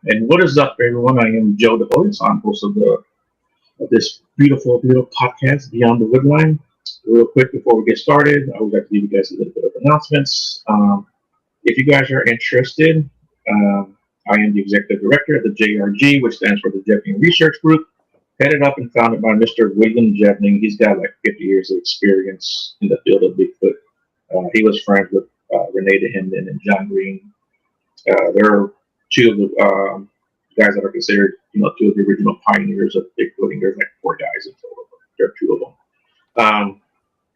And what is up, everyone? I am Joe the host. I'm host of this beautiful, beautiful podcast, Beyond the Woodline. Real quick before we get started, I would like to give you guys a little bit of announcements. If you guys are interested, I am the executive director of the JRG, which stands for the Jevning Research Group, headed up and founded by Mr. William Jevning. He's got like 50 years of experience in the field of Bigfoot. He was friends with Renee DeHenden and John Green. They're two of the guys that are considered, two of the original pioneers of Bigfooting. There's like four guys in total, but there are two of them.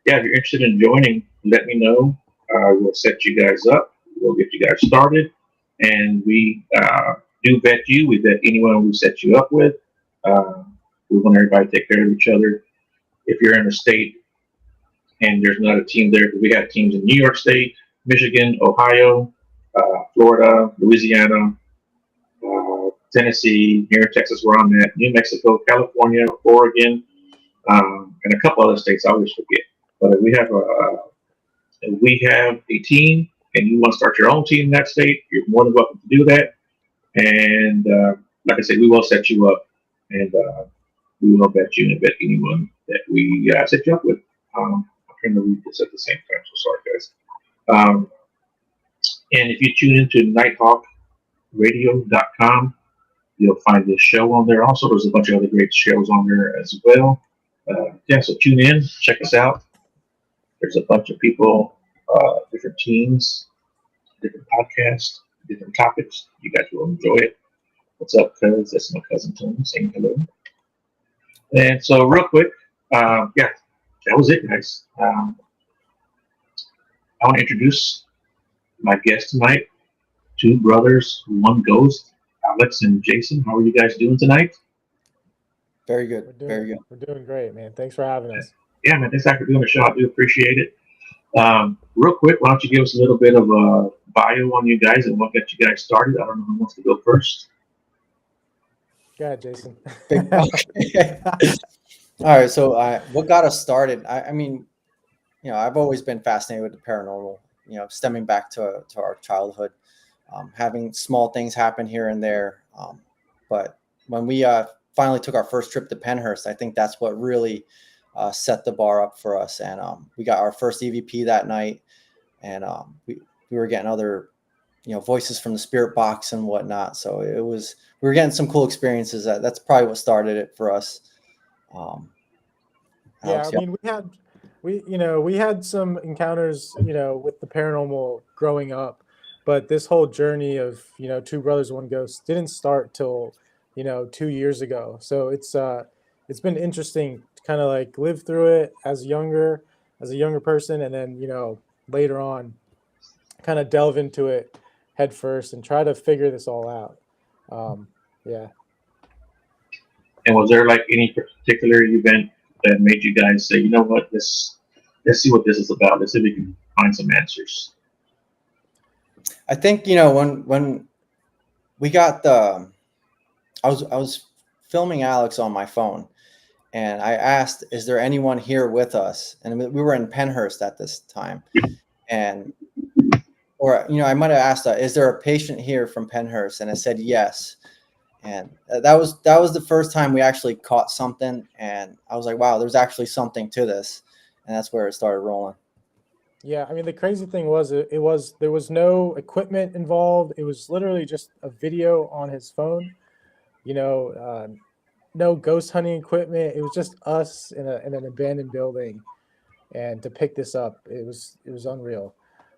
Yeah, if you're interested in joining, let me know. We'll set you guys up. We'll get you guys started, and we do vet you. We vet anyone we set you up with. We want everybody to take care of each other. If you're in a state and there's not a team there, because we have teams in New York State, Michigan, Ohio, Florida, Louisiana, Tennessee, here in Texas where I'm at, New Mexico, California, Oregon, and a couple other states I always forget. But if we have a team and you want to start your own team in that state, you're more than welcome to do that. And like I said, we will set you up, and we will vet you and vet anyone that we set you up with. I'm trying to read this at the same time, so sorry, guys. And if you tune into nighthawkradio.com, you'll find this show on there. Also, there's a bunch of other great shows on there as well. Yeah, so tune in, check us out. There's a bunch of people, different teams, different podcasts, different topics. You guys will enjoy it. What's up, cuz? That's my cousin Tony saying hello. And so, real quick, yeah, that was it, guys. I want to introduce my guest tonight, two brothers, one ghost, Alex and Jason. How are you guys doing tonight? Very good. Very good. We're doing great, man. Thanks for having us. Yeah, man. Thanks for doing the show. I do appreciate it. Real quick, why don't you give us a little bit of a bio on you guys and what got you guys started? I don't know who wants to go first. Go ahead, Jason. All right. So what got us started? I mean, I've always been fascinated with the paranormal, stemming back to our childhood, having small things happen here and there. But when we finally took our first trip to Pennhurst, I think that's what really set the bar up for us. And we got our first EVP that night, and we were getting other, voices from the spirit box and whatnot. So we were getting some cool experiences. That's probably what started it for us. Yeah, I mean, we had some encounters, with the paranormal growing up, but this whole journey of, two brothers, one ghost didn't start till, 2 years ago. So it's been interesting to kind of like live through it as a younger person, and then, later on kind of delve into it head first and try to figure this all out. Yeah. And was there like any particular event that made you guys say, you know what, let's see what this is about. Let's see if we can find some answers. I think, when we got I was filming Alex on my phone, and I asked, is there anyone here with us? And we were in Pennhurst at this time. I might have asked, is there a patient here from Pennhurst? And it said yes. And that was the first time we actually caught something. And I was like, wow, there's actually something to this. And that's where it started rolling. Yeah, I mean, the crazy thing was there was no equipment involved. It was literally just a video on his phone. No ghost hunting equipment. It was just us in an abandoned building, and to pick this up, it was unreal.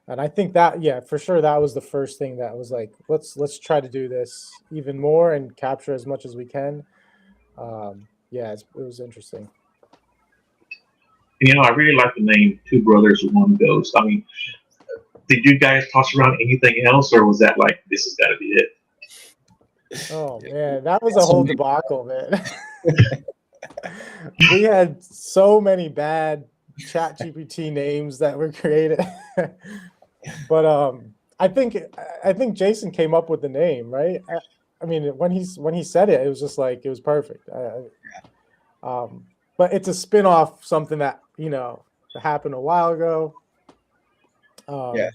And I think that, yeah, for sure, that was the first thing that was like, let's try to do this even more and capture as much as we can. Yeah, it was interesting. I really like the name Two Brothers, One Ghost. I mean, did you guys toss around anything else, or was that like, this has got to be it? Oh, man, that was a whole debacle, man. We had so many bad ChatGPT names that were created. But I think Jason came up with the name, right? I mean, when he said it, it was just like, it was perfect. But it's a spin-off, something that, happened a while ago. Yeah.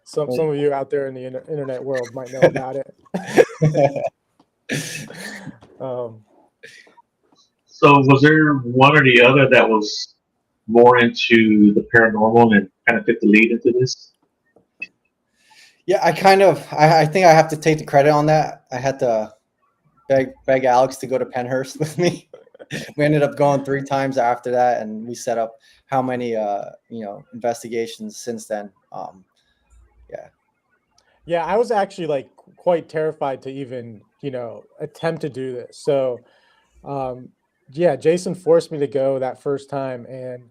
Some of you out there in the internet world might know about it. Um, So was there one or the other that was more into the paranormal and kind of took the lead into this? Yeah, I think I have to take the credit on that. I had to beg Alex to go to Penhurst with me. We ended up going 3 times after that, and we set up how many investigations since then. Yeah. yeah, I was actually like quite terrified to even, attempt to do this. So, um, yeah, Jason forced me to go that first time, and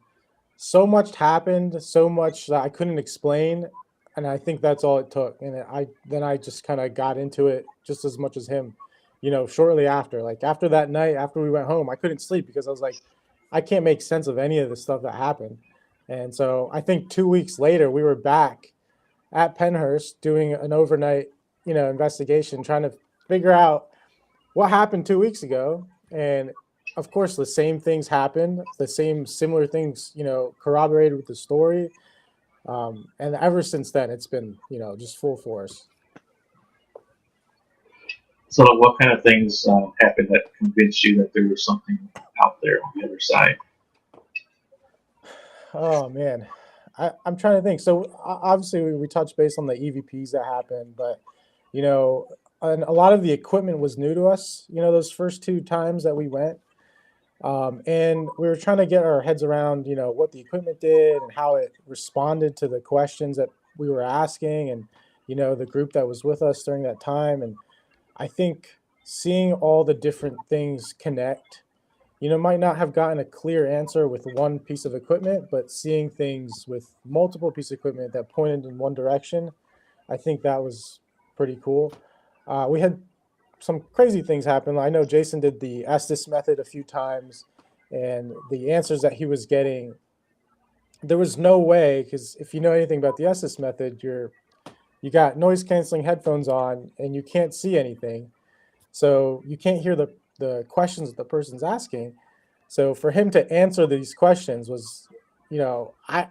so much happened, so much that I couldn't explain, and I think that's all it took. And I just kind of got into it just as much as him, shortly after. Like after that night, after we went home, I couldn't sleep because I was like, I can't make sense of any of the stuff that happened. And so I think 2 weeks later, we were back at Penhurst doing an overnight, investigation, trying to figure out what happened 2 weeks ago. And of course, the same things happened, the same similar things, corroborated with the story. And ever since then, it's been, just full force. So what kind of things happened that convinced you that there was something out there on the other side? Oh man, I'm trying to think. So obviously we touched base on the EVPs that happened, but and a lot of the equipment was new to us. Those first 2 times that we went, and we were trying to get our heads around, what the equipment did and how it responded to the questions that we were asking, and the group that was with us during that time. And I think seeing all the different things connect, might not have gotten a clear answer with one piece of equipment, but seeing things with multiple pieces of equipment that pointed in one direction, I think that was pretty cool. We had some crazy things happen. I know Jason did the Estes method a few times, and the answers that he was getting, there was no way, because if you know anything about the Estes method, you got noise canceling headphones on and you can't see anything, so you can't hear the questions that the person's asking. So for him to answer these questions was, I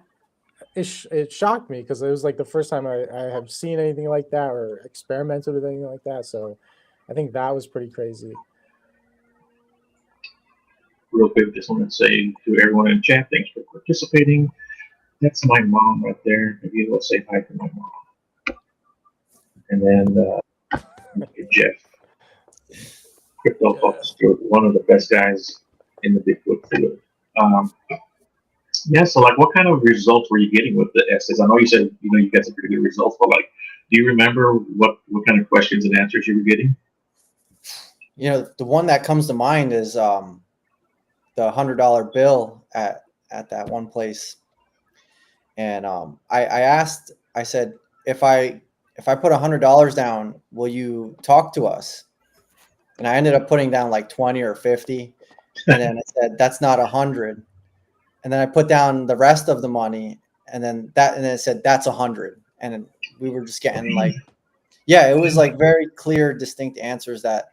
it shocked me because it was like the first time I have seen anything like that or experimented with anything like that. So I think that was pretty crazy. Real quick, just want to say to everyone in chat, thanks for participating. That's my mom right there. If you will say hi to my mom. And then Jeff, Crypto Focus Stewart, one of the best guys in the Bigfoot field. Yeah, so like what kind of results were you getting with the essays? I know you said you got some pretty good results, but like do you remember what kind of questions and answers you were getting? The one that comes to mind is the $100 bill at that one place. And I said, if I put $100 down, will you talk to us? And I ended up putting down like 20 or 50. And then I said, that's not 100. And then I put down the rest of the money, and then it said that's 100. And we were just getting like, yeah, it was like very clear, distinct answers that,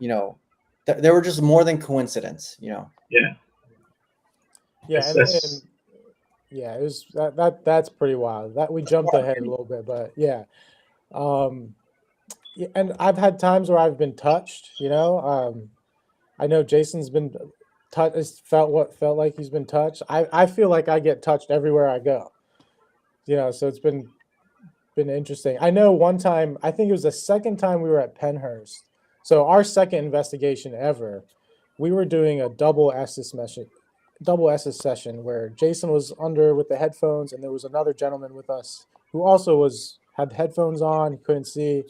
they were just more than coincidence, Yeah. Yeah, and yeah, it was that's pretty wild. That we jumped ahead a little bit, but yeah. Yeah, and I've had times where I've been touched, I know Jason's been felt like he's been touched. I feel like I get touched everywhere I go. So it's been interesting. I know one time, I think it was the second time we were at Penhurst. So our second investigation ever, we were doing a double Estes session where Jason was under with the headphones, and there was another gentleman with us who also had headphones on, he couldn't see.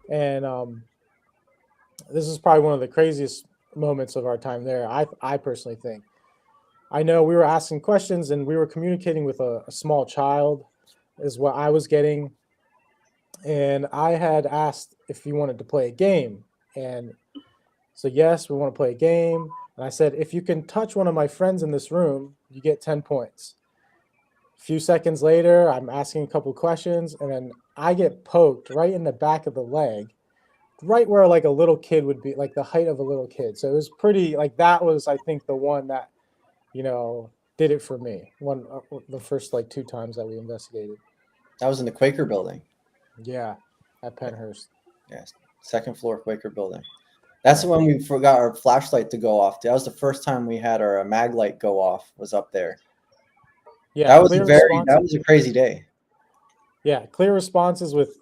And this is probably one of the craziest moments of our time there, I personally think. I know we were asking questions and we were communicating with a small child, is what I was getting. And I had asked if he wanted to play a game. And so, yes, we want to play a game. And I said, if you can touch one of my friends in this room, you get 10 points. A few seconds later, I'm asking a couple questions, and then I get poked right in the back of the leg, right where like a little kid would be, like the height of a little kid. So it was pretty, like that was, I think, the one that, did it for me. The first like 2 times that we investigated. That was in the Quaker building. Yeah, at Penhurst. Yes, second floor Quaker building. That's when we forgot our flashlight to go off. That was the first time we had our mag light go off. Was up there. Yeah, That was clear that was a crazy day. Yeah, clear responses with,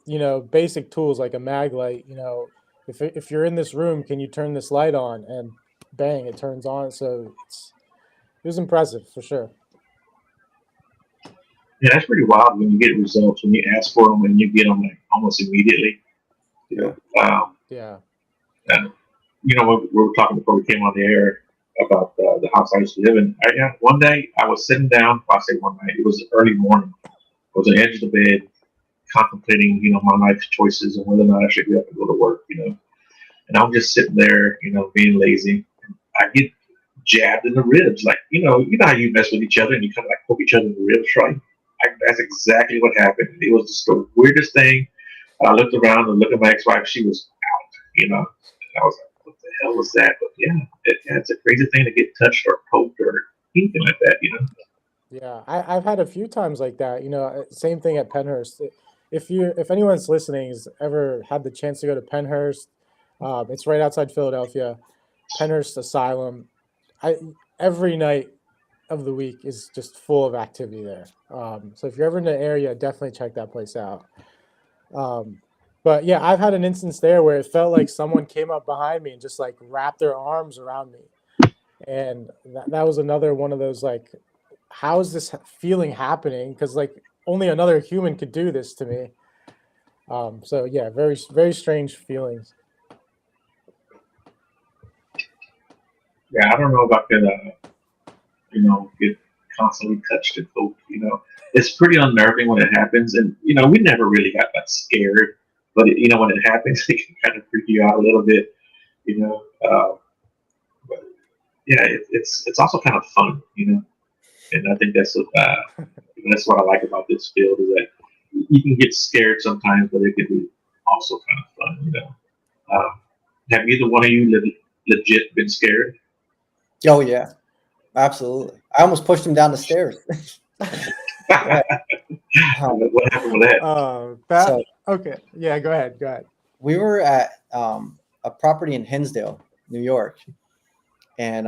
basic tools like a mag light. If you're in this room, can you turn this light on? And bang, it turns on. So it was impressive for sure. Yeah, that's pretty wild when you get results when you ask for them and you get them like almost immediately. You know, Yeah. and we were talking before we came on the air about the house I used to live in. One day I was sitting down. I say one night. It was early morning. I was on the edge of the bed, contemplating, my life choices and whether or not I should get up and go to work. And I'm just sitting there, being lazy. I get jabbed in the ribs, like how you mess with each other and you kind of like poke each other in the ribs, right? That's exactly what happened. It was just the weirdest thing. I looked around and looked at my ex-wife. She was out, And I was like, what the hell was that? But yeah, it's a crazy thing to get touched or poked or anything like that, Yeah, I've had a few times like that. Same thing at Penhurst. If anyone's listening has ever had the chance to go to Penhurst, it's right outside Philadelphia. Penhurst Asylum. Every night of the week is just full of activity there. So if you're ever in the area, definitely check that place out. But yeah, I've had an instance there where it felt like someone came up behind me and just like wrapped their arms around me. And that was another one of those like, how is this feeling happening? Because like only another human could do this to me. So yeah, very, very strange feelings. Yeah, I don't know if I could, get constantly touched and poked. It's pretty unnerving when it happens, and we never really got that scared. But when it happens, it can kind of freak you out a little bit. But yeah, it's also kind of fun. And I think that's what I like about this field is that you can get scared sometimes, but it can be also kind of fun. Have either one of you legit been scared? Oh yeah, absolutely. I almost pushed him down the stairs. What happened with that? Okay. Yeah, go ahead. We were at a property in Hinsdale, New York, and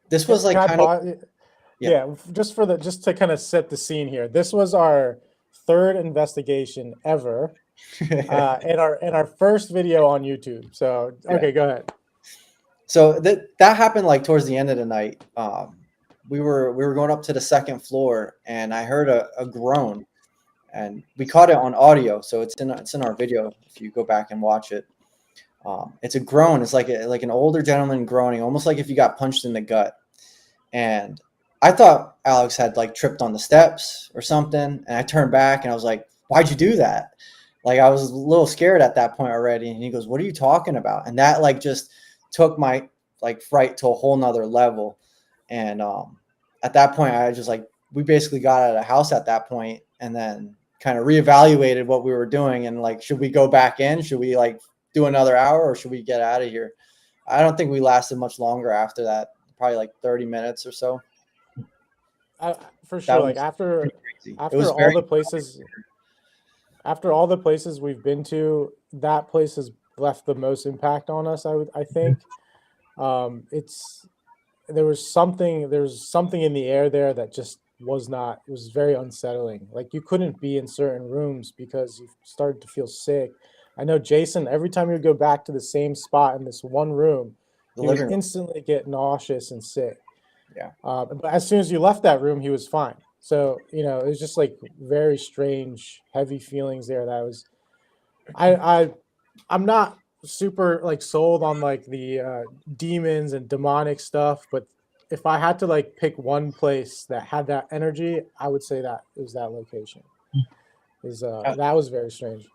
this was like kind of just to kind of set the scene here. This was our third investigation ever, and our first video on YouTube. So okay, go ahead. So that happened like towards the end of the night. We were going up to the second floor, and I heard a groan, and we caught it on audio, so it's in our video if you go back and watch it. It's a groan. It's like an older gentleman groaning, almost like if you got punched in the gut. And I thought Alex had like tripped on the steps or something, and I turned back and I was like, "Why'd you do that?" Like I was a little scared at that point already. And he goes, "What are you talking about?" And that like just took my like fright to a whole nother level. And at that point, I just like we basically got out of the house at that point, and then kind of reevaluated what we were doing and like, should we go back in? Should we like do another hour or should we get out of here? I don't think we lasted much longer after that. Probably like 30 minutes or so. For sure. Like after all the places we've been to, that place has left the most impact on us. I think there was something in the air there that just it was very unsettling. Like you couldn't be in certain rooms because you started to feel sick. I know Jason, every time he would go back to the same spot in this one room, he would instantly get nauseous and sick. Yeah. But as soon as you left that room, he was fine. So, it was just like very strange, heavy feelings there. That was, I'm not super like sold on like the demons and demonic stuff, but if I had to like pick one place that had that energy, I would say that it was that location. That was very strange.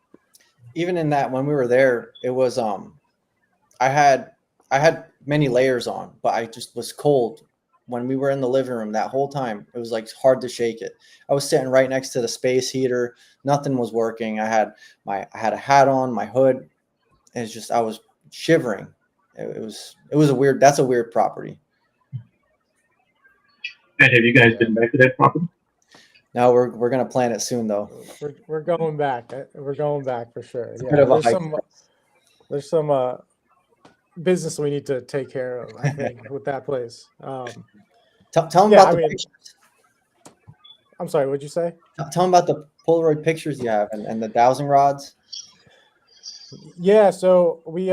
Even in that, when we were there, it was I had many layers on, but I just was cold when we were in the living room that whole time. It was like hard to shake it. I was sitting right next to the space heater. Nothing was working. I had a hat on, my hood. And it's just I was shivering. It was that's a weird property. And have you guys been back to that property? No, we're gonna plan it soon though. We're going back. We're going back for sure. It's a bit of a hike. there's some business we need to take care of, I think, with that place. Tell them Yeah, about I the mean, pictures. I'm sorry, what'd you say? Tell them about the Polaroid pictures you have and the dowsing rods. Yeah, so we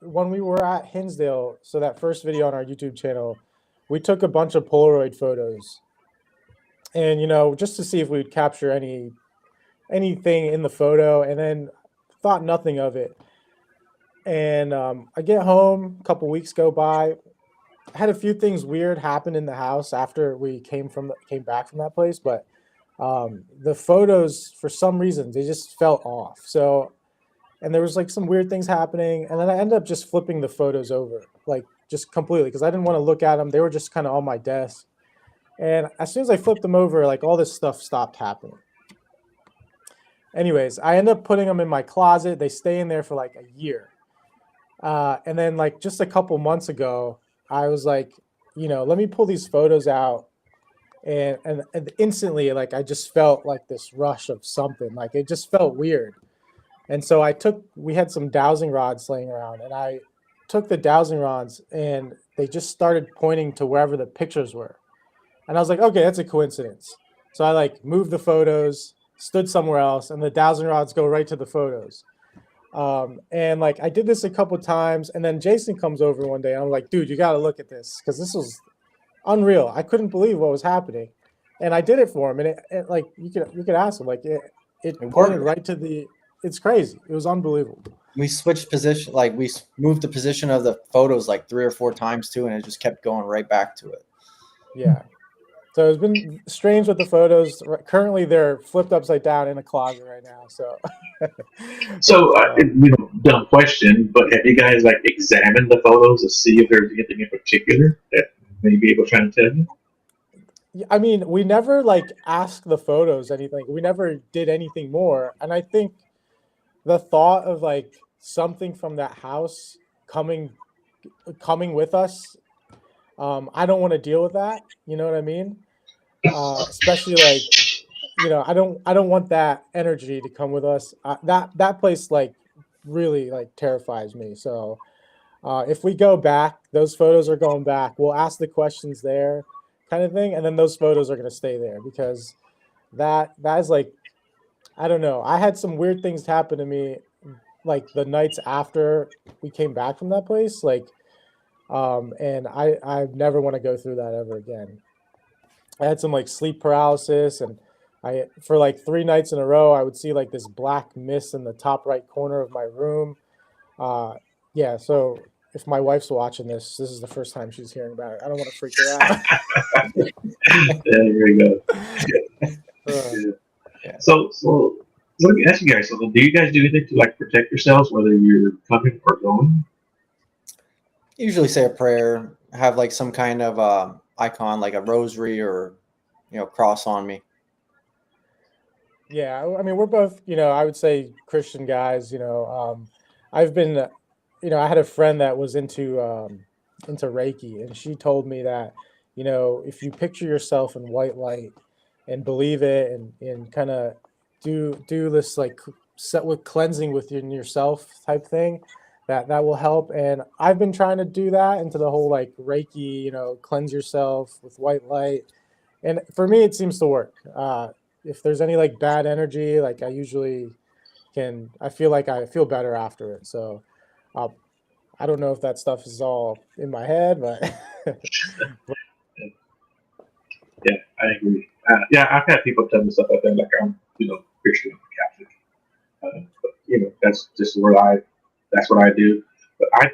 when we were at Hinsdale, so that first video on our YouTube channel, we took a bunch of Polaroid photos, and just to see if we'd capture anything in the photo, and then thought nothing of it. And I get home, a couple weeks go by, had a few things weird happen in the house after we came back from that place, but the photos, for some reason, they just felt off. So, and there was like some weird things happening, and then I ended up just flipping the photos over, like just completely, because I didn't want to look at them. They were just kind of on my desk, and as soon as I flipped them over, like all this stuff stopped happening. Anyways, I end up putting them in my closet. They stay in there for like a year. And then like just a couple months ago, I was like, let me pull these photos out. And instantly, like, I just felt like this rush of something. Like, it just felt weird. And so we had some dowsing rods laying around, and I took the dowsing rods and they just started pointing to wherever the pictures were. And I was like, okay, that's a coincidence. So I like moved the photos, stood somewhere else, and the dowsing rods go right to the photos. And like I did this a couple times, and then Jason comes over one day, and I'm like, dude, you got to look at this, because this was unreal. I couldn't believe what was happening, and I did it for him, and it like you could ask him, like it pointed worked. right to the. It's crazy. It was unbelievable. We switched position, like we moved the position of the photos like 3 or 4 times too, and it just kept going right back to it. Yeah. So it's been strange with the photos. Currently, they're flipped upside down in a closet right now. So, So, dumb question, but have you guys like examined the photos to see if there's anything in particular that may be able to try and tell you? I mean, we never like asked the photos anything. We never did anything more. And I think the thought of like something from that house coming with us, I don't want to deal with that. You know what I mean? Especially like, I don't want that energy to come with us. That place like really like terrifies me. So if we go back, those photos are going back. We'll ask the questions there, kind of thing, and then those photos are going to stay there, because that is like, I don't know. I had some weird things happen to me like the nights after we came back from that place, like, and I never want to go through that ever again. I had some like sleep paralysis, and for like 3 nights in a row, I would see like this black mist in the top right corner of my room. Yeah, so if my wife's watching this is the first time she's hearing about it. I don't want to freak her out. There you go. Uh, Yeah. So let me ask you guys something. Do you guys do anything to like protect yourselves, whether you're coming or going? Usually say a prayer, have like some kind of icon, like a rosary or cross on me. yeah, I mean, we're both, I would say Christian guys. I've been, I had a friend that was into Reiki, and she told me that, if you picture yourself in white light and believe it, and kind of do this like set with cleansing within yourself type thing, that will help. And I've been trying to do that into the whole like Reiki, cleanse yourself with white light, and for me it seems to work. If there's any like bad energy, like I usually I feel better after it. So uh, I don't know if that stuff is all in my head, but Yeah, I agree. Yeah, I've had people tell me stuff like that, like I'm, Christian, I'm Catholic. But, that's what I do. But I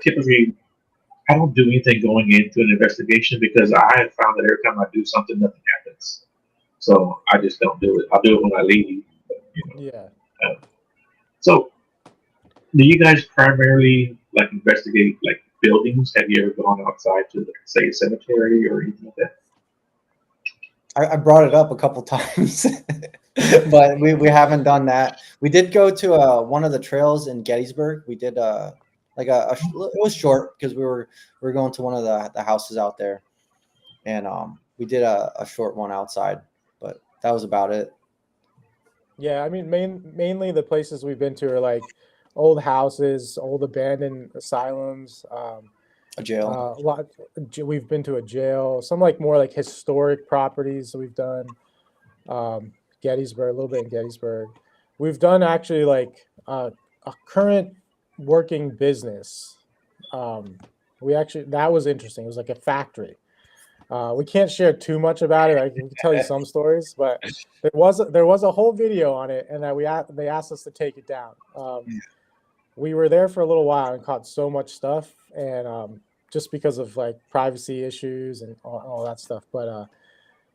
don't do anything going into an investigation, because I have found that every time I do something, nothing happens. So I just don't do it. I'll do it when I leave. But, yeah. uh, so do you guys primarily like investigate like buildings? Have you ever gone outside to, say, a cemetery or anything like that? I brought it up a couple times, but we haven't done that. We did go to one of the trails in Gettysburg. We did like it was short because we were going to one of the houses out there, and we did a short one outside, but that was about it. Yeah, I mean, mainly the places we've been to are like old houses, old abandoned asylums. A jail. A lot. We've been to a jail. Some like more like historic properties we've done. Gettysburg, a little bit in Gettysburg. We've done actually like a current working business. We actually that was interesting. It was like a factory. We can't share too much about it. I can tell you some stories, but there was a whole video on it, and that they asked us to take it down. We were there for a little while and caught so much stuff, and just because of like privacy issues and all that stuff. But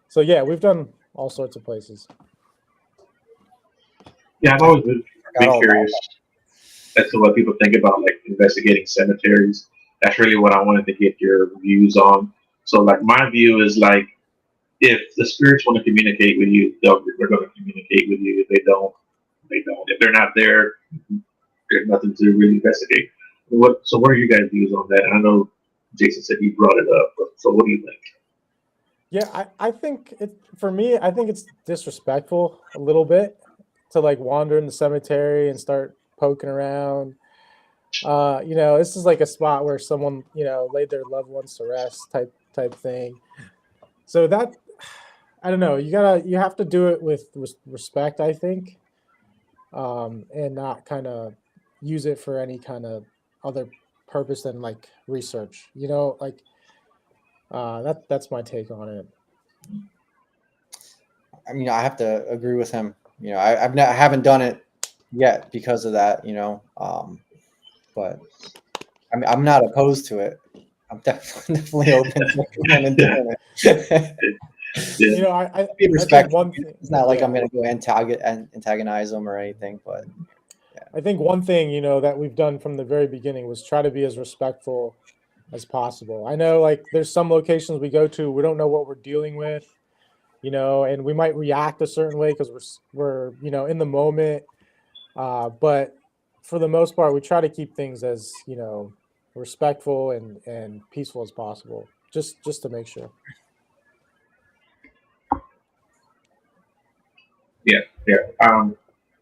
so yeah, we've done all sorts of places. Yeah, I've always been curious as to what people think about like investigating cemeteries. That's really what I wanted to get your views on. So, like, my view is like, if the spirits want to communicate with you, they're going to communicate with you. If they don't, they don't. If they're not there, there's nothing to really investigate. So what are you guys' views on that? I know Jason said he brought it up, but so what do you think? Yeah, I think for me, I think it's disrespectful a little bit to like wander in the cemetery and start poking around. This is like a spot where someone, laid their loved ones to rest type thing. So that, I don't know, you have to do it with respect, I think, and not kind of use it for any kind of other purpose than like research, like that's my take on it. I mean, I have to agree with him. I haven't done it yet because of that. But I mean, I'm not opposed to it. I'm definitely open to going and doing it. Yeah. I Be think respectful. one thing, It's not like I'm going to go antagonize them or anything, but I think one thing, that we've done from the very beginning was try to be as respectful as possible. I know like there's some locations we go to, we don't know what we're dealing with, and we might react a certain way because we're in the moment. But for the most part, we try to keep things as, respectful and peaceful as possible, just to make sure. Yeah.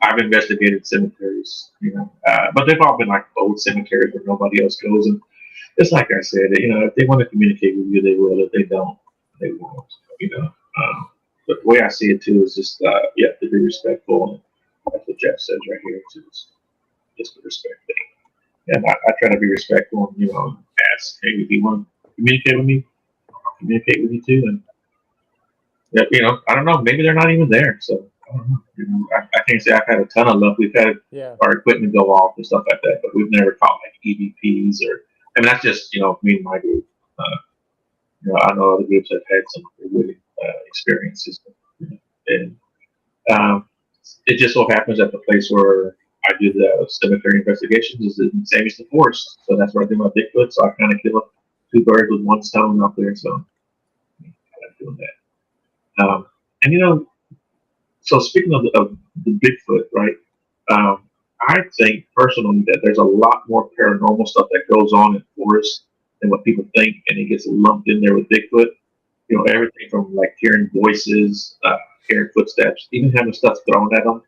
I've investigated cemeteries, but they've all been like old cemeteries where nobody else goes. And it's like I said, if they want to communicate with you, they will. If they don't, they won't. But the way I see it too is just, you have to be respectful. And that's what Jeff says right here. Just the respect thing. And I try to be respectful and, ask, hey, if you want to communicate with me, I'll communicate with you too. And, I don't know, maybe they're not even there. So I don't know. I can't say I've had a ton of luck. We've had our equipment go off and stuff like that, but we've never caught like EVPs that's just, me and my group. I know other groups have had some really experiences. And it just so happens that the place where I do the cemetery investigations is the same as the forest. So that's where I do my Bigfoot. So I kind of kill two birds with one stone up there. So I'm doing that. So speaking of the Bigfoot, right? I think personally that there's a lot more paranormal stuff that goes on in forests than what people think, and it gets lumped in there with Bigfoot. Everything from like hearing voices, hearing footsteps, even having stuff thrown at them.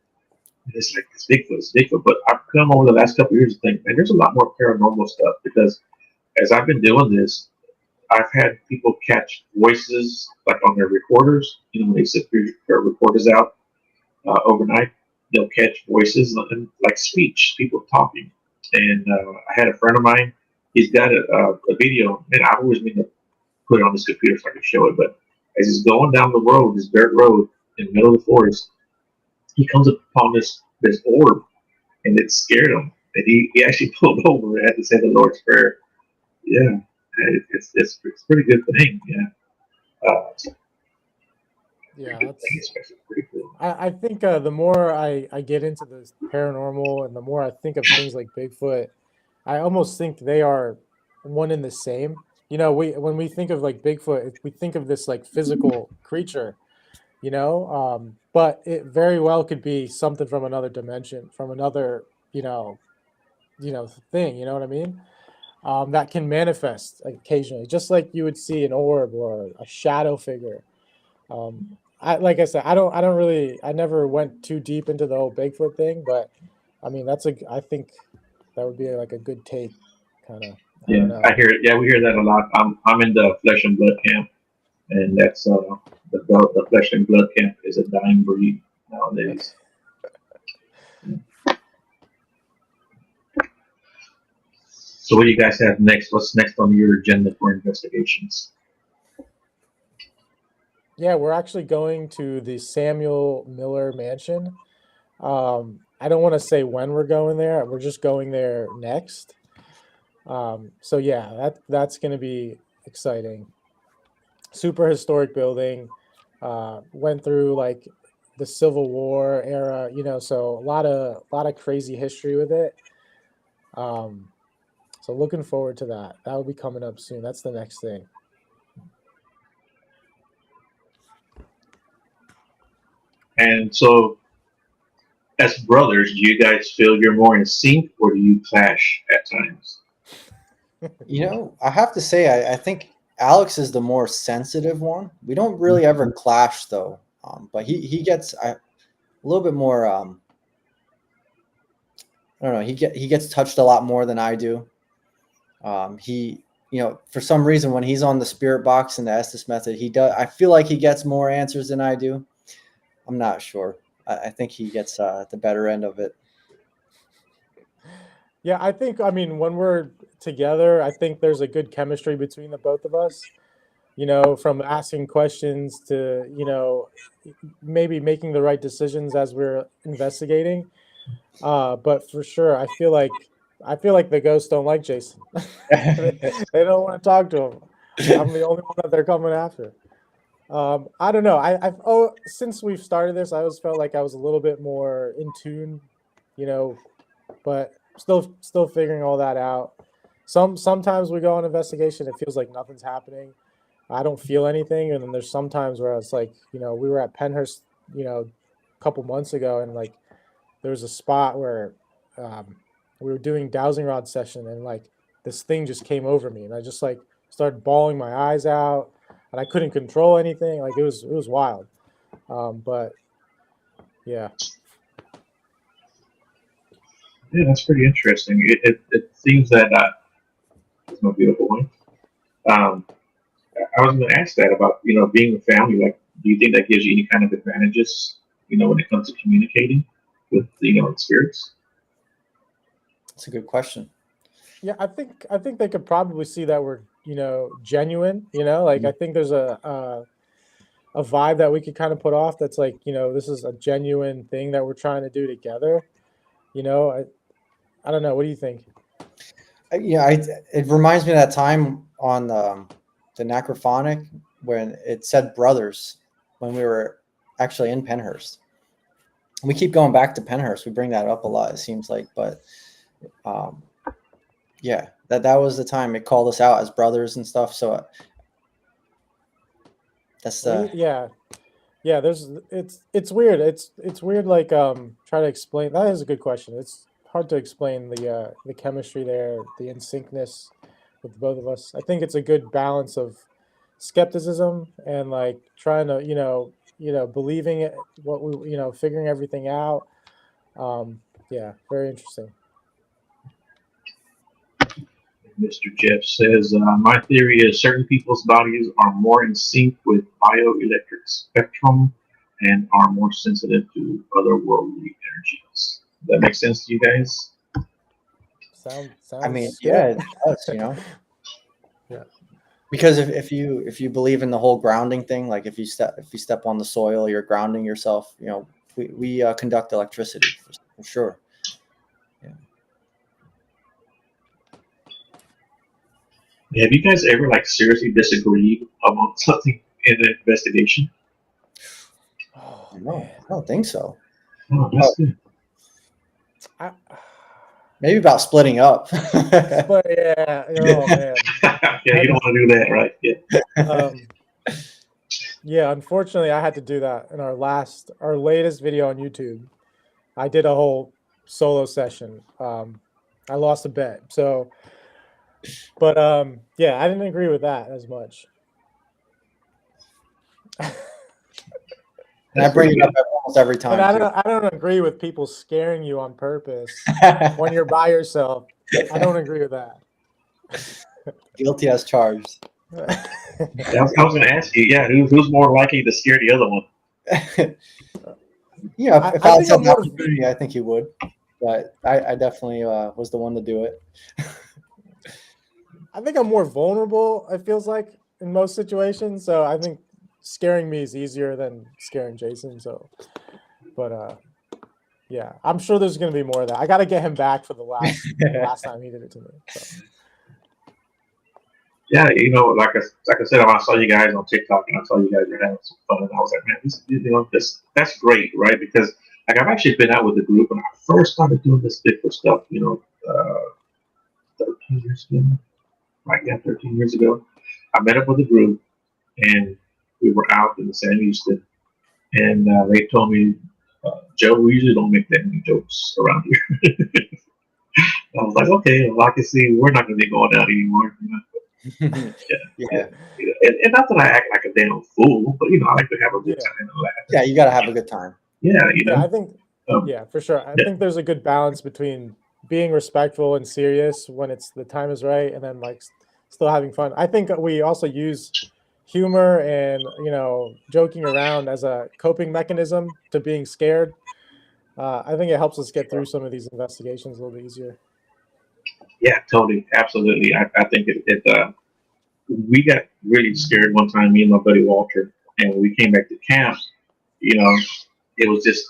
It's like it's Bigfoot. But I've come over the last couple of years to think, man, there's a lot more paranormal stuff because as I've been doing this, I've had people catch voices like on their recorders. When they sit their recorders out overnight, they'll catch voices and like speech, people talking. And I had a friend of mine. He's got a video, and I've always been to put it on this computer so I can show it. But as he's going down the road, this dirt road in the middle of the forest, he comes upon this orb, and it scared him. And he actually pulled over and had to say the Lord's Prayer. Yeah, it's a pretty good thing. Yeah. That's pretty cool. I think the more I get into this paranormal and the more I think of things like Bigfoot, I almost think they are one and the same. When we think of like Bigfoot, we think of this like physical creature, but it very well could be something from another dimension, from another, thing. You know what I mean? That can manifest occasionally, just like you would see an orb or a shadow figure. Like I said, I never went too deep into the whole Bigfoot thing, but I mean, I think that would be like a good take, kind of. I Yeah, don't know. I hear it. Yeah, we hear that a lot. I'm in the flesh and blood camp, and that's the flesh and blood camp is a dying breed nowadays. So what do you guys have next? What's next on your agenda for investigations? Yeah, we're actually going to the Samuel Miller Mansion. I don't want to say when we're going there. We're just going there next. So yeah, that's going to be exciting. Super historic building. Went through like the Civil War era, so a lot of crazy history with it. Um, so looking forward to that. That will be coming up soon. That's the next thing. And so, as brothers, do you guys feel you're more in sync, or do you clash at times? I have to say, I think Alex is the more sensitive one. We don't really ever clash though, but he gets a little bit more. I don't know. He gets touched a lot more than I do. He for some reason when he's on the spirit box and the Estes method, he does. I feel like he gets more answers than I do. I'm not sure. I think he gets the better end of it. Yeah, I mean, when we're together, I think there's a good chemistry between the both of us. From asking questions to, maybe making the right decisions as we're investigating. But for sure, I feel like the ghosts don't like Jason. They don't want to talk to him. I'm the only one that they're coming after. I don't know. Since we've started this, I always felt like I was a little bit more in tune, you know, but still figuring all that out. Sometimes we go on investigation, it feels like nothing's happening. I don't feel anything, and then there's sometimes where it's like, we were at Penhurst, a couple months ago, and like there was a spot where um, we were doing dowsing rod session, and like this thing just came over me, and I just like started bawling my eyes out, and I couldn't control anything. Like it was wild. But yeah. Yeah, that's pretty interesting. It seems that it's my beautiful one. Um, I was going to ask that about being a family. Like, do you think that gives you any kind of advantages? When it comes to communicating with spirits. That's a good question. Yeah, I think they could probably see that we're genuine. Like I think there's a vibe that we could kind of put off that's like this is a genuine thing that we're trying to do together. I don't know. What do you think? It reminds me of that time on the Necrophonic when it said brothers when we were actually in Penhurst. We keep going back to Penhurst. We bring that up a lot, it seems like, but yeah, that was the time it called us out as brothers and stuff. So that's the Yeah. It's weird. It's weird. Like try to explain. That is a good question. It's hard to explain the chemistry there, the in syncness with both of us. I think it's a good balance of skepticism and like trying to believing it, what we figuring everything out. Yeah, very interesting. Mr. Jeff says, my theory is certain people's bodies are more in sync with bioelectric spectrum and are more sensitive to otherworldly energies. Does that make sense to you guys? Sounds I mean, yeah, good. it does, Yeah. because if you believe in the whole grounding thing, like if you step on the soil, you're grounding yourself. We conduct electricity for sure. Yeah. Have you guys ever seriously disagreed about something in an investigation? Oh No, man. I don't think so. Oh, that's good. Maybe about splitting up. But yeah. Oh man. Yeah, you don't want to do that, right? Yeah. Um, yeah, unfortunately, I had to do that in our latest video on YouTube. I did a whole solo session. I lost a bet, so, but yeah, I didn't agree with that as much. And I bring it up almost every time. And I don't agree with people scaring you on purpose when you're by yourself. I don't agree with that. Guilty as charged. I was going to ask you, who's more likely to scare the other one? If I had the opportunity, I think he would. But I definitely was the one to do it. I think I'm more vulnerable, it feels like, in most situations. So I think scaring me is easier than scaring Jason. So, but yeah, I'm sure there's going to be more of that. I got to get him back for the last time he did it to me. So. Yeah, like I said, when I saw you guys on TikTok and I saw you guys were having some fun, and I was like, man, that's great, right? Because like I've actually been out with the group, and I first started doing this Bigfoot stuff, 13 years ago. Right, 13 years ago. I met up with a group, and we were out in San Houston, and they told me, Joe, we usually don't make that many jokes around here. I was like, okay, well, I can see we're not going to be going out anymore. Yeah. And not that I act like a damn fool, but I like to have a good time and laugh. Yeah, you got to have a good time. Yeah, I think, for sure. I think there's a good balance between being respectful and serious when the time is right, and then like still having fun. I think we also use humor and joking around as a coping mechanism to being scared. I think it helps us get through some of these investigations a little bit easier. Yeah, totally, absolutely. I think we got really scared one time, me and my buddy Walter, and when we came back to camp, it was just.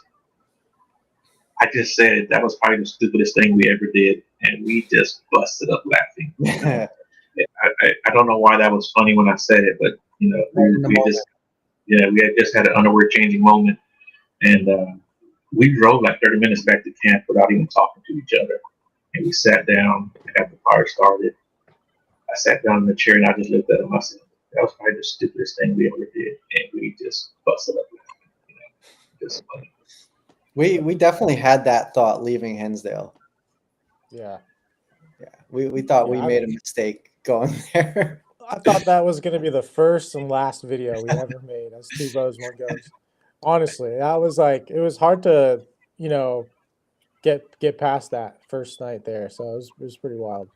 I just said that was probably the stupidest thing we ever did, and we just busted up laughing. I don't know why that was funny when I said it, but we had just had an underwear changing moment, and we drove like 30 minutes back to camp without even talking to each other, and we sat down after the fire started. I sat down in the chair and I just looked at him. I said, "That was probably the stupidest thing we ever did," and we just busted up laughing. Just funny. We definitely had that thought leaving Hinsdale. Yeah. We thought we made a mistake going there. I thought that was going to be the first and last video we ever made as Two Brothers, One Ghost. Honestly, that was like, it was hard to, get past that first night there. So it was pretty wild.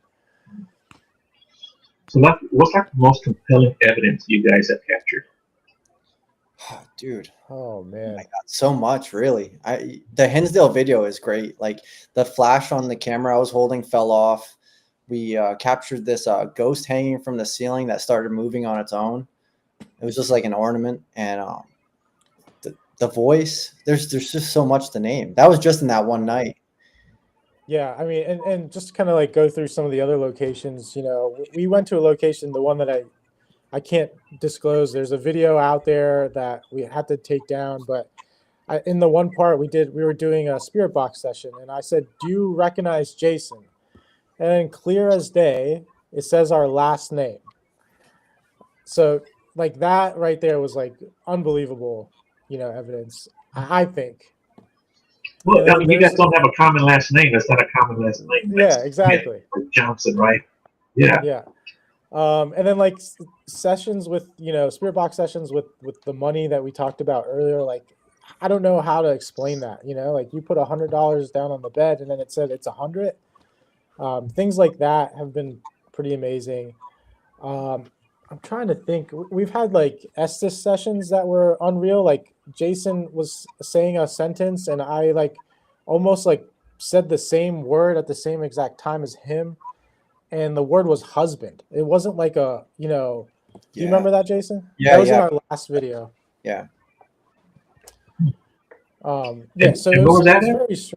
So what's like the most compelling evidence you guys have captured? Dude, oh man, I got so much. Really, the Hinsdale video is great. Like the flash on the camera I was holding fell off. We captured this ghost hanging from the ceiling that started moving on its own. It was just like an ornament, and the voice. There's just so much to name. That was just in that one night. Yeah, I mean, and just kind of like go through some of the other locations. We went to a location, the one that I can't disclose. There's a video out there that we had to take down, but in the one part we were doing a spirit box session, and I said, "Do you recognize Jason?" And then clear as day, it says our last name. So like that right there was like unbelievable, evidence, I think. Well, I mean, you guys don't have a common last name. That's not a common last name. Yeah, exactly. Like Johnson, right? Yeah. Yeah. And then like sessions with, spirit box sessions with the money that we talked about earlier, like, I don't know how to explain that, like you put $100 down on the bed and then it said it's 100. Things like that have been pretty amazing. I'm trying to think. We've had like Estes sessions that were unreal. Like Jason was saying a sentence and I like almost like said the same word at the same exact time as him. And the word was husband. It wasn't like do you remember that, Jason? Yeah. That was in our last video. Yeah. So and it was that very strange.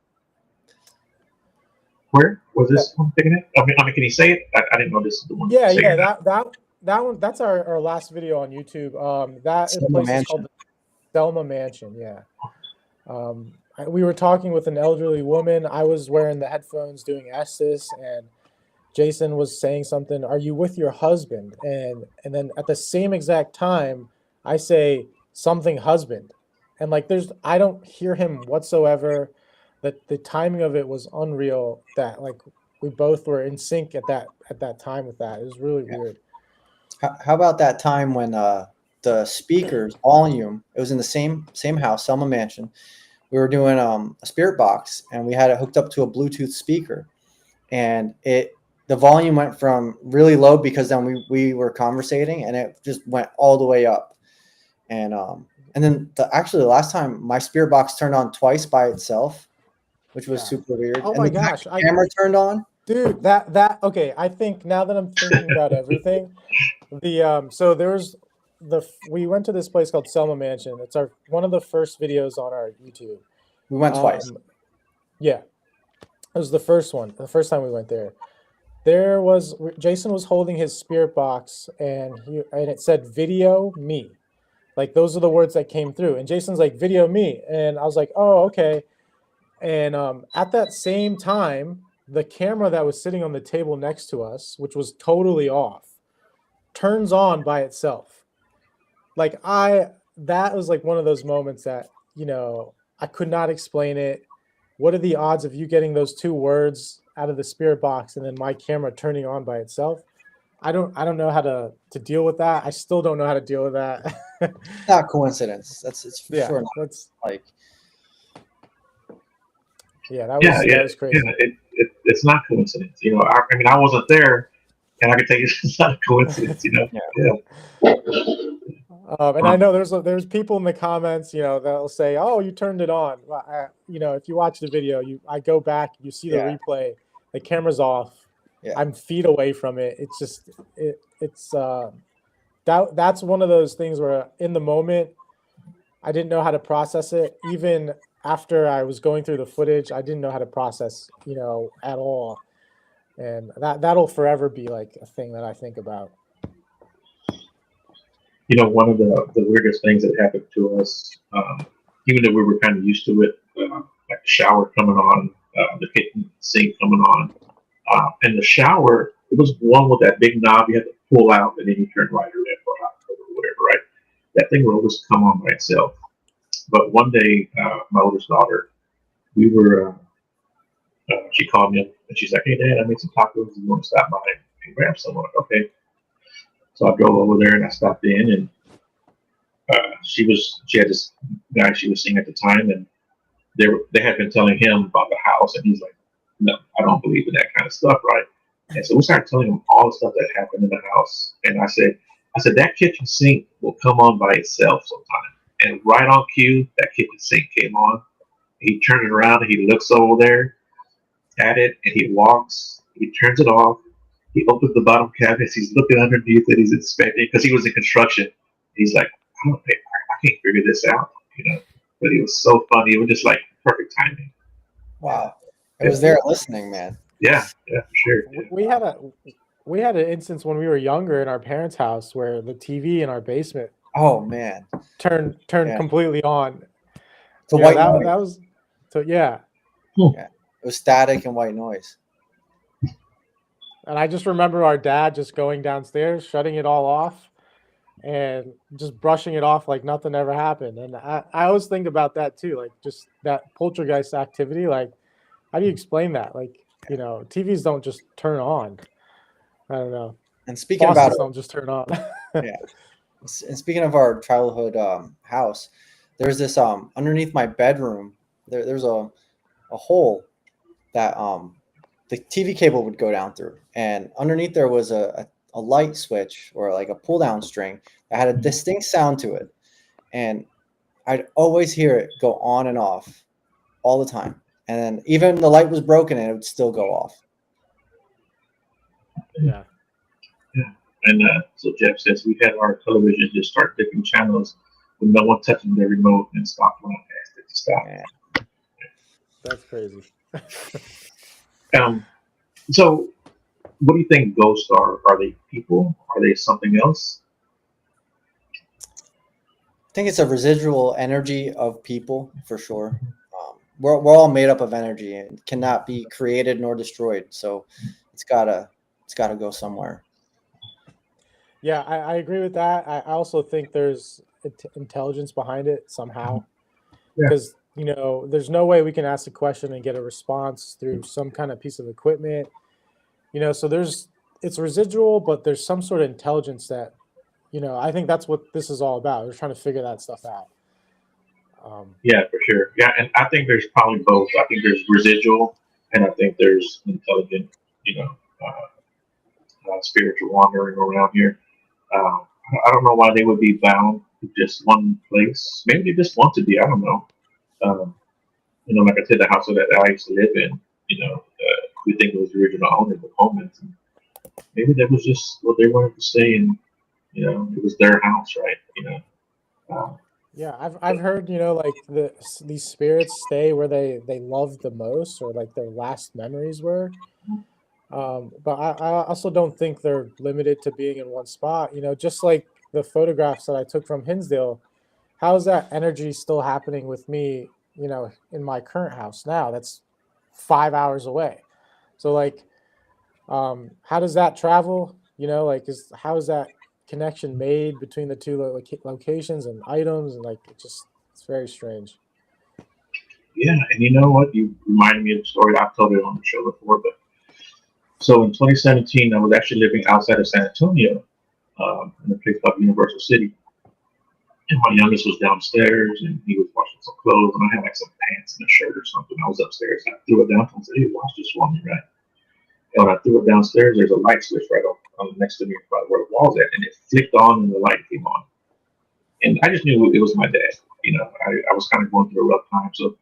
Where was this one taking it? I mean, can you say it? I didn't know this is the one. Yeah. That one. That's our last video on YouTube. That place is called the Selma Mansion. Yeah. We were talking with an elderly woman. I was wearing the headphones doing Estes, and Jason was saying something. Are you with your husband? And then at the same exact time, I say something husband, and like I don't hear him whatsoever. That the timing of it was unreal. That like we both were in sync at that time with that. It was really weird. How about that time when the speakers volume. It was in the same house, Selma Mansion. We were doing a spirit box, and we had it hooked up to a Bluetooth speaker, and the volume went from really low because then we were conversating, and it just went all the way up. And then the last time my spirit box turned on twice by itself, which was super weird. Oh and my the gosh. camera turned on. Dude, okay. I think now that I'm thinking about everything, so we went to this place called Selma Mansion. It's one of the first videos on our YouTube. We went twice. Yeah. It was the first one, the first time we went there. Jason was holding his spirit box, and it said video me. Like, those are the words that came through. And Jason's like, video me. And I was like, oh, okay. And at that same time, the camera that was sitting on the table next to us, which was totally off, turns on by itself. Like, that was like one of those moments that, I could not explain it. What are the odds of you getting those two words out of the spirit box and then my camera turning on by itself? I don't know how to deal with that. I still don't know how to deal with that. Not coincidence. It's for sure not. That's like, that was crazy. Yeah, it's not coincidence. I wasn't there, and I can tell you it's not a coincidence. And I know there's people in the comments, that'll say, "Oh, you turned it on." If you watch the video, I go back, you see the replay, the camera's off. Yeah. I'm feet away from it. It's just that's one of those things where in the moment I didn't know how to process it. Even after I was going through the footage, I didn't know how to process, at all. And that'll forever be like a thing that I think about. One of the weirdest things that happened to us, even though we were kind of used to it, like the shower coming on, the kitchen sink coming on, and the shower, it was one with that big knob you had to pull out, and then you turn right or left or hot or whatever, right? That thing will always come on by itself. But one day, my oldest daughter, she called me up, and she's like, "Hey, Dad, I made some tacos. You want to stop by and grab some?" I'm like, "Okay." So I drove over there and I stopped in, and she had this guy she was seeing at the time, and they had been telling him about the house, and he's like, "No, I don't believe in that kind of stuff," right? And so we started telling him all the stuff that happened in the house, and I said that kitchen sink will come on by itself sometime. And right on cue, that kitchen sink came on. He turns it around and he looks over there at it, and he walks. He turns it off. He opens the bottom cabinets. He's looking underneath it. He's inspecting because he was in construction. He's like, I can't figure this out, But it was so funny. It was just like perfect timing. Wow, it was there listening, man. Yeah, for sure. Yeah. We had an instance when we were younger in our parents' house where the TV in our basement. Oh man, turned completely on. The white noise. That was so yeah. Yeah, it was static and white noise. And I just remember our dad just going downstairs, shutting it all off, and just brushing it off like nothing ever happened. And I always think about that too, like just that poltergeist activity. Like, how do you explain that? Like, TVs don't just turn on. I don't know. And speaking about it, don't just turn on. Yeah. And speaking of our childhood house, there's this underneath my bedroom. There's a hole that the TV cable would go down through, and underneath there was a light switch or like a pull down string that had a distinct sound to it, and I'd always hear it go on and off all the time, and then even the light was broken and it would still go off. Yeah. And so Jeff says we had our television just start flipping channels with no one touching the remote and stop when I asked it to stop. Yeah. That's crazy. So what do you think ghosts are? Are they people? Are they something else? I think it's a residual energy of people for sure. We're all made up of energy and cannot be created nor destroyed. So it's gotta go somewhere. Yeah, I agree with that. I also think there's intelligence behind it somehow, because there's no way we can ask a question and get a response through some kind of piece of equipment. So it's residual, but there's some sort of intelligence that I think that's what this is all about. We're trying to figure that stuff out. Yeah, for sure. Yeah, and I think there's probably both. I think there's residual, and I think there's intelligent, you know, spiritual wandering around here. I don't know why they would be bound to just one place. Maybe they just want to be. I don't know. Um, like I said, the house that I used to live in, we think it was the original owner, the Colemans. And maybe that was just what they wanted to stay in. It was their house, right? Yeah, I've heard, like these spirits stay where they love the most, or like their last memories were. But I also don't think they're limited to being in one spot. Just like the photographs that I took from Hinsdale, how is that energy still happening with me, in my current house now? That's 5 hours away. So like, how does that travel? How is that connection made between the two locations and items? And like, it's very strange. Yeah, and you know what? You reminded me of the story. I've told it on the show before, but so in 2017, I was actually living outside of San Antonio, in a place called Universal City. And my youngest was downstairs, and he was washing some clothes, and I had like some pants and a shirt or something. I was upstairs, and I threw it down and said, "Hey, wash this for me, right?" And when I threw it downstairs, there's a light switch right on next to me by where the wall's at, and it flicked on, and the light came on. And I just knew it was my dad. I was kind of going through a rough time, so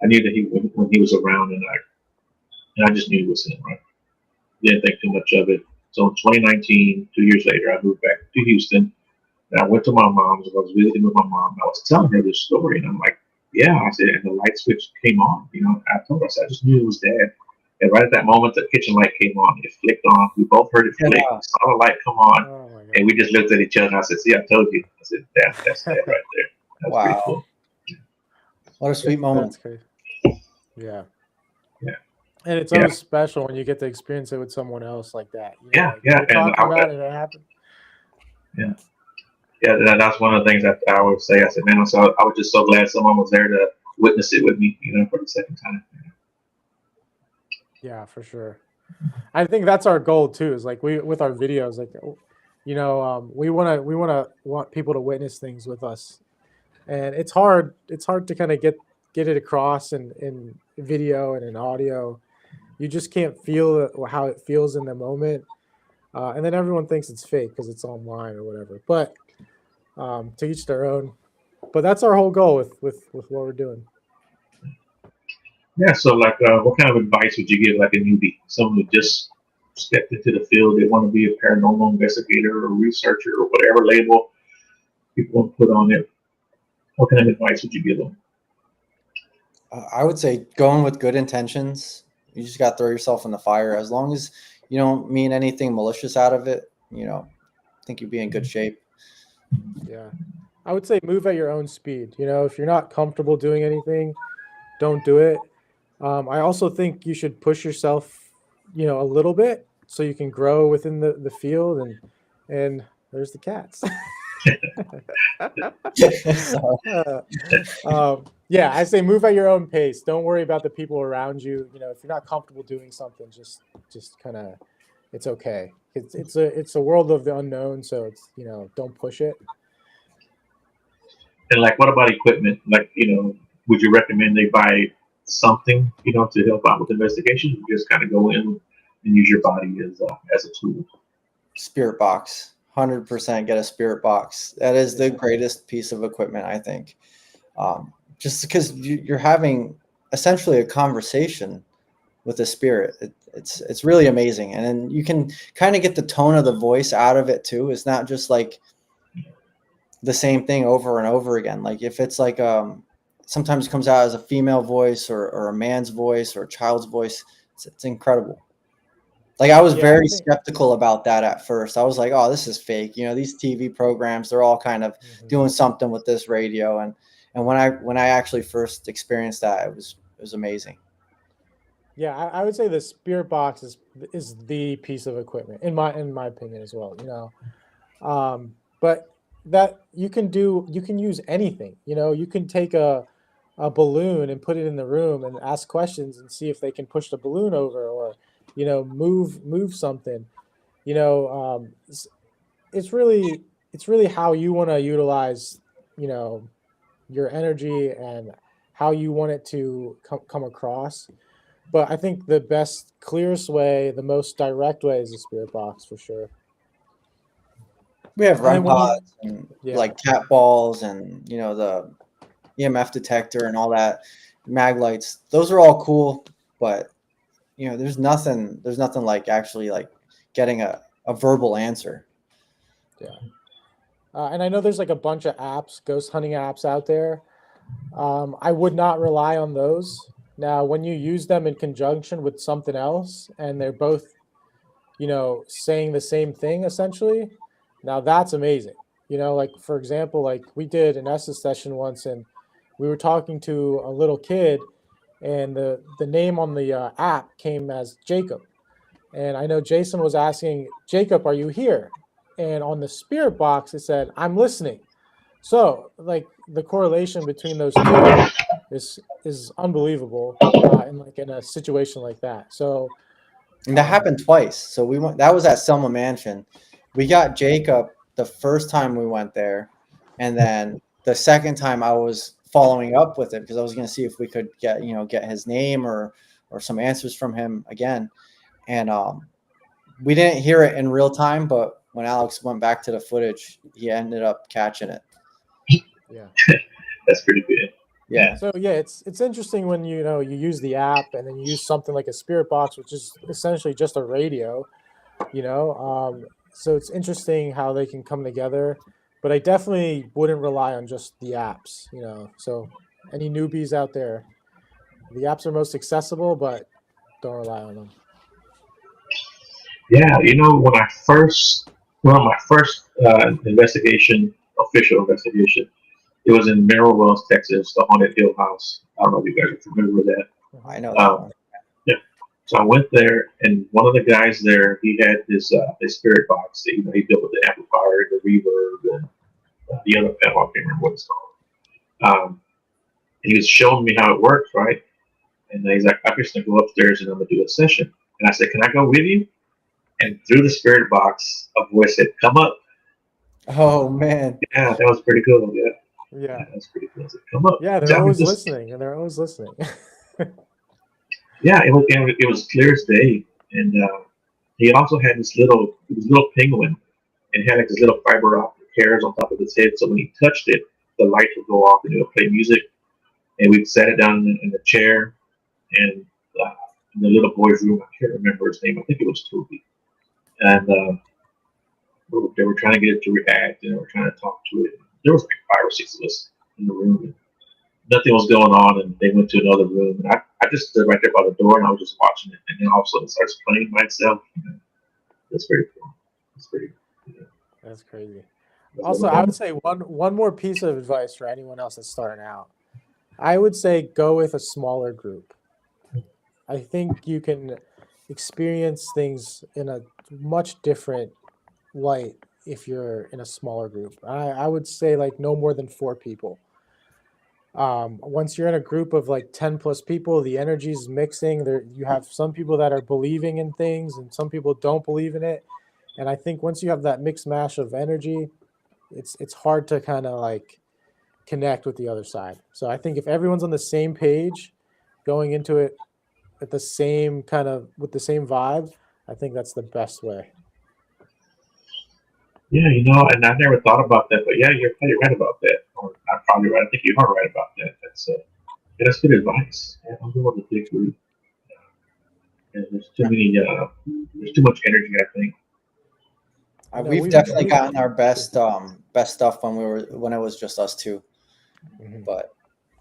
I knew that when he was around, and I just knew it was him, right? Didn't think too much of it. So in 2019, 2 years later, I moved back to Houston. And I went to my mom's. I was visiting with my mom. And I was telling her this story, and I'm like, "Yeah," I said, and the light switch came on. I told her, I said, "I just knew it was Dad." And right at that moment, the kitchen light came on. It flicked on. We both heard it flick. Yeah. Saw the light come on, Oh my God. and we just looked at each other. And I said, "See, I told you." I said, "That's Dad right there." That's pretty Wow. cool. What a sweet moment. That's crazy. Yeah. Yeah. And it's Yeah. always special when you get to experience it with someone else like that. Yeah, like yeah, you're talking about it, and it happened. Yeah, that's one of the things that I would say. I said, "Man, I was just so glad someone was there to witness it with me, for the second time." Yeah, for sure. I think that's our goal too. Is like with our videos, like we want people to witness things with us, and it's hard. It's hard to kind of get it across in video and in audio. You just can't feel how it feels in the moment, and then everyone thinks it's fake because it's online or whatever. But to each their own. But that's our whole goal with what we're doing. Yeah. So, like, what kind of advice would you give, like, a newbie, someone who just stepped into the field? They want to be a paranormal investigator or researcher or whatever label people want to put on it. What kind of advice would you give them? I would say going with good intentions. You just got to throw yourself in the fire. As long as you don't mean anything malicious out of it, I think you'd be in good shape. Yeah. I would say move at your own speed. If you're not comfortable doing anything, don't do it. I also think you should push yourself, a little bit so you can grow within the field, and there's the cats. Yeah, I say move at your own pace. Don't worry about the people around you. If you're not comfortable doing something, just kind of, it's okay. It's a world of the unknown, so it's don't push it. And, like, what about equipment? Like, would you recommend they buy something, to help out with investigation? You just kind of go in and use your body as a tool. Spirit box. 100% get a spirit box. That is the greatest piece of equipment, I think. Just because you're having essentially a conversation with a spirit. It's really amazing. And then you can kind of get the tone of the voice out of it too. It's not just like the same thing over and over again. Like if it's like sometimes it comes out as a female voice or a man's voice or a child's voice, it's incredible. Like I was very skeptical about that at first. I was like, "Oh, this is fake." These TV programs, they're all kind of doing something with this radio. And when I actually first experienced that, it was amazing. Yeah, I would say the spirit box is the piece of equipment in my opinion as well. But that you can use anything. You can take a balloon and put it in the room and ask questions and see if they can push the balloon over, or move something. It's really it's really how you want to utilize, you know, your energy and how you want it to come across. But I think the best, clearest way, the most direct way is the spirit box for sure. We have And then REM when you, pods and yeah, like cat balls and the EMF detector and all that, mag lights. Those are all cool, but there's nothing like actually like getting a verbal answer. yeah. And I know there's like a bunch of apps, ghost hunting apps out there. I would not rely on those. Now, when you use them in conjunction with something else and they're both, saying the same thing essentially, now that's amazing. Like for example, like we did an Esses session once and we were talking to a little kid and the name on the app came as Jacob. And I know Jason was asking, Jacob, are you here? And on the spirit box, it said, I'm listening. So, like the correlation between those two is unbelievable in a situation like that. So, And that happened twice. So we went. That was at Selma Mansion. We got Jacob the first time we went there, and then the second time I was following up with it because I was going to see if we could get his name or some answers from him again. And we didn't hear it in real time, but when Alex went back to the footage, he ended up catching it. yeah. That's pretty good. Yeah. So yeah, it's interesting when you use the app and then you use something like a spirit box, which is essentially just a radio. So it's interesting how they can come together. But I definitely wouldn't rely on just the apps. So any newbies out there, the apps are most accessible, but don't rely on them. Yeah, my first investigation, official investigation, it was in Mineral Wells, Texas, the Haunted Hill House. I don't know if you guys are familiar with that. Mhm. I know that one. Yeah. So I went there, and one of the guys there, he had this spirit box that he built with the amplifier, the reverb, and the other panel. I can't remember what it's called. And he was showing me how it works, right? And then he's like, "I'm just gonna go upstairs and I'm gonna do a session." And I said, "Can I go with you?" And through the spirit box, a voice said, "Come up." Oh man. Yeah, that was pretty cool. Yeah, Yeah. that was pretty cool. I said, "Come up." Yeah, they're Tell me always this. listening, and they're always listening. Yeah, it was clear as day. And he also had this little penguin, and it had like this little fiber optic hairs on top of his head. So when he touched it, the light would go off and it would play music. And we sat it down in the chair, and in the little boy's room, I can't remember his name. I think it was Toby. And they were trying to get it to react, and they were trying to talk to it. There was like 5 or 6 of us in the room. And nothing was going on, and they went to another room. And I just stood right there by the door, and I was just watching it. And then all of a sudden, it starts playing by itself. That's very cool. That's pretty. Yeah, That's crazy. that's Also, what I I'm would say one more piece of advice for anyone else that's starting out. I would say go with a smaller group. I think you can experience things in a much different light if you're in a smaller group. I would say like no more than 4 people. Once you're in a group of like 10 plus people, the energy is mixing. There, you have some people that are believing in things and some people don't believe in it. And I think once you have that mixed mash of energy, it's hard to kind of like connect with the other side. So I think if everyone's on the same page, going into it at the same kind of with the same vibe, I think that's the best way. Yeah, and I never thought about that, but yeah, you're probably right about that. Or I'm probably right. I think you are right about that. Yeah, that's good advice. Yeah, I'm going with a big group. And there's too much energy. I think. I know We've we've definitely gotten our best stuff when it was just us two. Mhm. But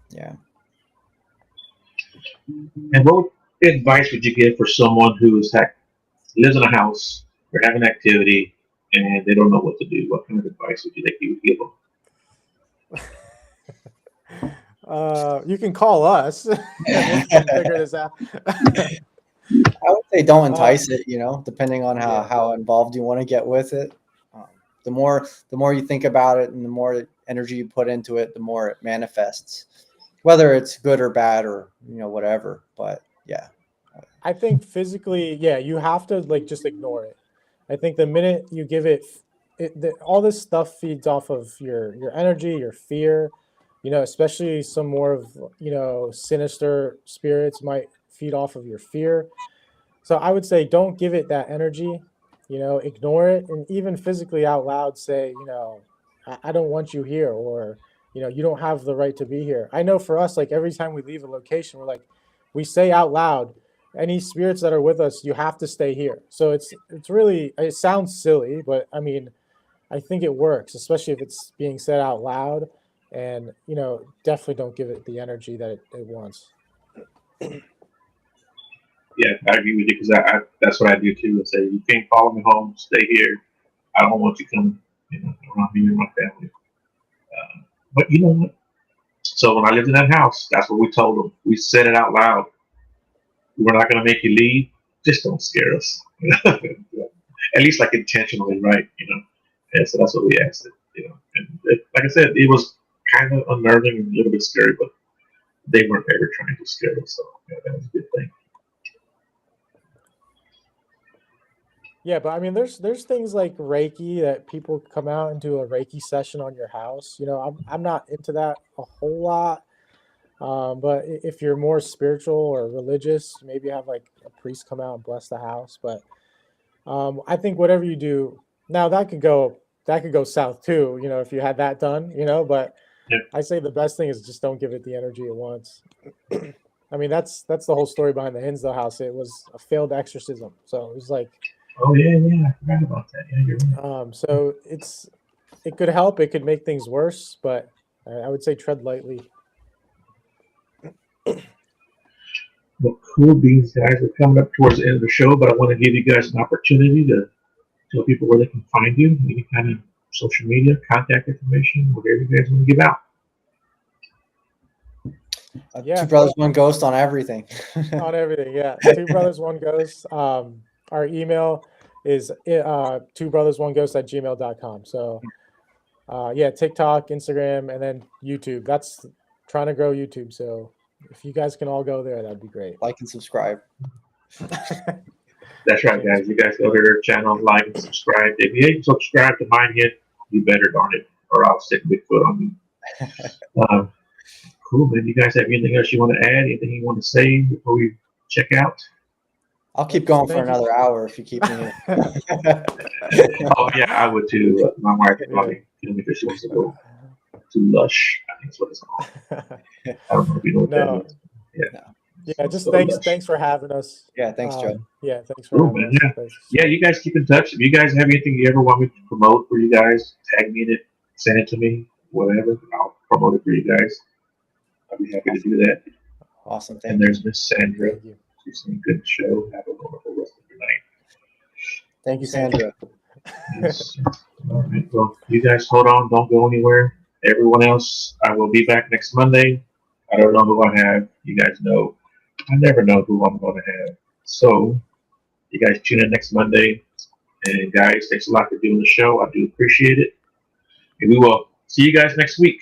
yeah. And what advice would you give for someone lives in a house, they're having activity, and they don't know what to do? What kind of advice would you think you would give them? You can call us and we'll figure this out. I would say don't uh, entice it, depending on how, yeah. how involved you want to get with it. Um, the more you think about it and the more energy you put into it, the more it manifests, whether it's good or bad or whatever. But yeah. I think physically, yeah, you have to like just ignore it. I think the minute you give it all this stuff feeds off of your energy, your fear. Especially some more of sinister spirits might feed off of your fear. So I would say don't give it that energy. Ignore it, and even physically out loud say, I don't want you here, or you don't have the right to be here. I know for us, like every time we leave a location, we're like, we say out loud, any spirits that are with us, you have to stay here. So it's really, it sounds silly, but I mean, I think it works, especially if it's being said out loud. And definitely don't give it the energy that it wants. Yeah, I agree with you because I that's what I do too. I say you can't follow me home, stay here. I don't want you coming, around me and my family. But you know what? So when I lived in that house, that's what we told them. We said it out loud. We're not going to make you leave. Just don't scare us. At least like intentionally, right? And so that's what we asked it. And like I said, it was kind of unnerving and a little bit scary, but they weren't ever trying to scare us. So that was a good thing. Yeah, but I mean, there's things like Reiki that people come out and do a Reiki session on your house. I'm not into that a whole lot. But if you're more spiritual or religious, maybe have like a priest come out and bless the house. But I think whatever you do now, that could go south too. If you had that done. But Yeah. I say the best thing is just don't give it the energy it wants. I mean, that's the whole story behind the Hinsdale house. It was a failed exorcism, so it was like. Oh yeah, I forgot about that. Yeah, you're right. So it could help. It could make things worse, but I would say tread lightly. Well, cool beans, guys. We're coming up towards the end of the show, but I want to give you guys an opportunity to tell people where they can find you, any kind of social media, contact information, whatever you guys want to give out. Two Brothers, One Ghost on everything. On everything, yeah. Two Brothers, One Ghost. Our email is twobrothers1ghost@gmail.com. So, TikTok, Instagram, and then YouTube. That's trying to grow YouTube. So if you guys can all go there, that'd be great. Like and subscribe. That's right, guys. You guys go to their channel, like and subscribe. If you ain't subscribed to mine yet, you better darn it, or I'll stick Bigfoot on you. Cool, man. You guys have anything else you want to add? Anything you want to say before we check out? I'll keep going for another hour if you keep me here. Oh yeah, I would too. My wife probably kill me because she wants to go to Lush. I think that's what it's called. I don't know if you know what that is. Yeah. Yeah, just Lush. thanks for having us. Yeah, thanks, Joe. Yeah, thanks for having us. Yeah. Yeah, you guys keep in touch. If you guys have anything you ever want me to promote for you guys, tag me in it, send it to me, whatever. I'll promote it for you guys. I'll be happy to do that. Awesome. And there's Miss Sandra. She's doing a good show. Have a wonderful rest of your night. Thank you, Sandra. Yes. All right. Well, you guys hold on. Don't go anywhere. Everyone else, I will be back next Monday. I don't know who I have. You guys know. I never know who I'm going to have. So, you guys tune in next Monday. And guys, thanks a lot for doing the show. I do appreciate it. And we will see you guys next week.